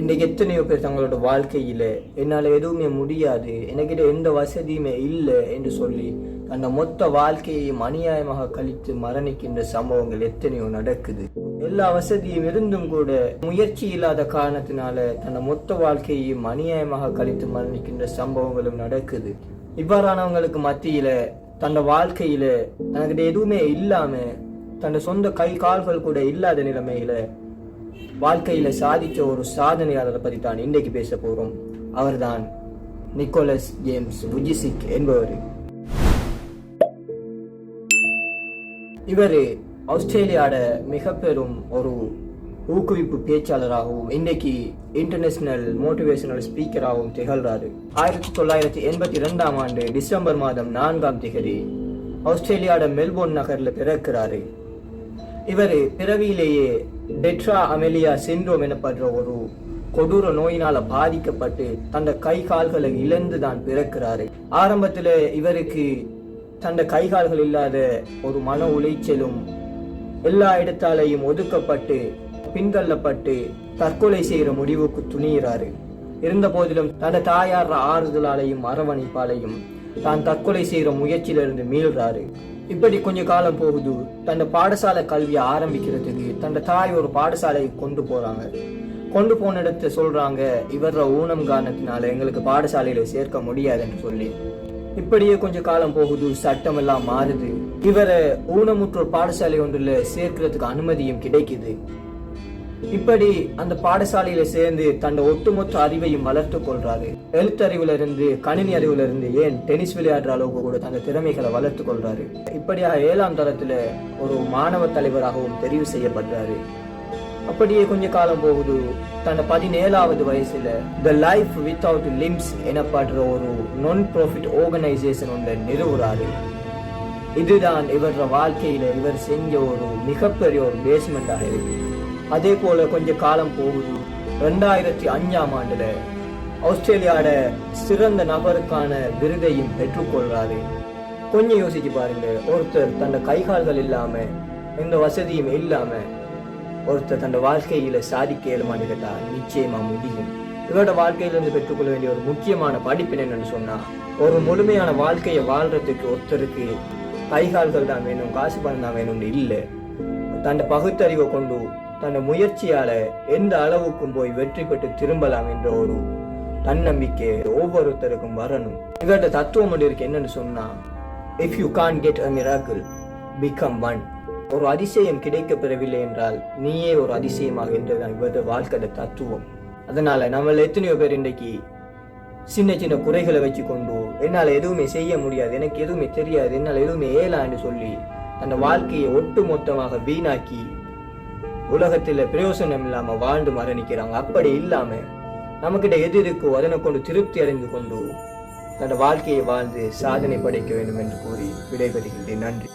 இன்றைக்கு எத்தனையோ பேர் தங்களோட வாழ்க்கையில என்னால் எதுவுமே முடியாது, எனக்கிட்ட எந்த வசதியுமே இல்லை என்று சொல்லி அந்த மொத்த வாழ்க்கையையும் அநியாயமாக கழித்து மரணிக்கின்ற சம்பவங்கள் எத்தனையோ நடக்குது. எல்லா வசதியும் இருந்தும் கூட முயற்சி இல்லாத காரணத்தினால தன்னை மொத்த வாழ்க்கையையும் அநியாயமாக கழித்து மரணிக்கின்ற சம்பவங்களும் நடக்குது. இவ்வாறானவங்களுக்கு மத்தியில தன் வாழ்க்கையில தனக்கிட்ட எதுவுமே இல்லாம தன் சொந்த கை கால்கள் கூட இல்லாத நிலைமையில வாழ்க்கையில சாதிச்ச ஒரு சாதனையாளரை பற்றி தான் இன்றைக்கு பேச போறோம். அவர்தான் நிக்கோலஸ் ஜேம்ஸ் வுஜிசிக் என்பவர். இவர் ஆஸ்திரேலியாவோட மிக பெரும் ஒரு ஊக்குவிப்பு பேச்சாளராகவும் இன்றைக்கு இன்டர்நேஷனல் மோட்டிவேஷனல் ஸ்பீக்கராகவும் திகழ்றாரு. 1982 ஆண்டு டிசம்பர் மாதம் 4ஆம் தேதி ஆஸ்திரேலியாவோட மெல்போர்ன் நகர்ல பிறக்கிறாரு. இவர் பிறவியிலேயே டெட்ரா அமெலியா சிண்ட்ரோம் எனப்படுற ஒரு கொடூர நோயினால பாதிக்கப்பட்டு தந்த கை கால்களை இழந்து தான் பிறக்கிறாரு. ஆரம்பத்துல இவருக்கு தந்த கை கால்கள் இல்லாத ஒரு மன உளைச்சலும் எல்லா இடத்தாலையும் ஒதுக்கப்பட்டு பின்தள்ளப்பட்டு தற்கொலை செய்கிற முடிவுக்கு துணிகிறாரு. இருந்த போதிலும் தன் தாயார் ஆறுதலாலையும் அரவணைப்பாலையும் தான் தற்கொலை செய்கிற முயற்சியிலிருந்து மீள்றாரு. இப்படி கொஞ்ச காலம் போகுது. தன் பாடசாலை கல்வியை ஆரம்பிக்கிறதுக்கு தன் தாய் ஒரு பாடசாலையை கொண்டு போறாங்க. கொண்டு போன இடத்த சொல்றாங்க, இவர ஊனம் காரணத்தினால எங்களுக்கு பாடசாலையில சேர்க்க முடியாது என்று சொல்லி. இப்படியே கொஞ்ச காலம் போகுது. சட்டம் எல்லாம் மாறுது. இவரை ஊனமுற்றோர் பாடசாலை ஒன்றுல சேர்க்கிறதுக்கு அனுமதியும் கிடைக்குது. இப்படி அந்த பாடசாலையில சேர்ந்து தன் ஒட்டுமொத்த அறிவையும் வளர்த்து கொள்றாரு. எழுத்தறிவுல இருந்து கணினி அறிவுல இருந்து ஏன் டென்னிஸ் விளையாடுற அளவுக்கு கூட தன் திறமைகளை வளர்த்து கொள்றாரு. இப்படியாக 7ஆம் தரத்துல ஒரு மாணவ தலைவராகவும் தெரிவு செய்யப்படுறாரு. அப்படியே கொஞ்ச காலம் போகுது. தன் 17ஆவது வயசுல த லைஃப் வித்அவுட் லிம்ஸ் எனப்படுற ஒரு நான் ப்ராஃபிட் ஆர்கனைசேஷன் ஒன்றை நிறுவுறாரு. இதுதான் இவர வாழ்க்கையில இவர் செஞ்ச ஒரு மிகப்பெரிய ஒரு பேஸ்மெண்டாக இருக்கு. அதே போல கொஞ்ச காலம் போகுது. 2005ஆம் ஆண்டுல ஆஸ்திரேலியாவோட சிறந்த நபருக்கான விருதையும் பெற்றுக்கொள்றாரு. கொஞ்சம் யோசிச்சு பாருங்க, ஒருத்தர் தன் கைகால்கள் இல்லாம எந்த வசதியும் இல்லாம ஒருத்தர் தன் வாழ்க்கையில சாதிக்க இயலுமான்னு கேட்டா நிச்சயமா முடியும். இவரோட வாழ்க்கையில இருந்து பெற்றுக்கொள்ள வேண்டிய ஒரு முக்கியமான படிப்பு என்னன்னு சொன்னா, ஒரு முழுமையான வாழ்க்கையை வாழ்றதுக்கு ஒருத்தருக்கு கைகால்கள் தான் வேணும், காசு பணம் தான் வேணும்னு இல்லை. தன் பகுத்தறிவை கொண்டு தன் முயற்சியால எந்த அளவுக்கும் போய் வெற்றி பெற்று திரும்பலாம் என்ற ஒரு தன்னம்பிக்கை ஒவ்வொருத்தருக்கும் வரணும். இவரோட தத்துவம் ஒன்று இருக்கு. என்னன்னு சொன்னா, if you can get a miracle become one. ஒரு அதிசயம் கிடைக்க பெறவில்லை என்றால் நீயே ஒரு அதிசயமாக என்றுதான் இவரோட வாழ்க்கையோட தத்துவம். அதனால நம்ம எத்தனையோ பேர் இன்றைக்கு சின்ன சின்ன குறைகளை வச்சு கொண்டு என்னால் எதுவுமே செய்ய முடியாது, எனக்கு எதுவுமே தெரியாது, என்னால் எதுவுமே ஏலான்னு சொல்லி அந்த வாழ்க்கையை ஒட்டு மொத்தமாக வீணாக்கி உலகத்துல பிரயோசனம் இல்லாம வாழ்ந்து மரணிக்கிறாங்க. அப்படி இல்லாம நமக்கிட்ட எது இருக்கோ அதனை கொண்டு திருப்தி அடைந்து கொண்டு தன் வாழ்க்கையை வாழ்ந்து சாதனை படைக்க வேண்டும் என்று கூறி விடைபெறுகின்றேன். நன்றி.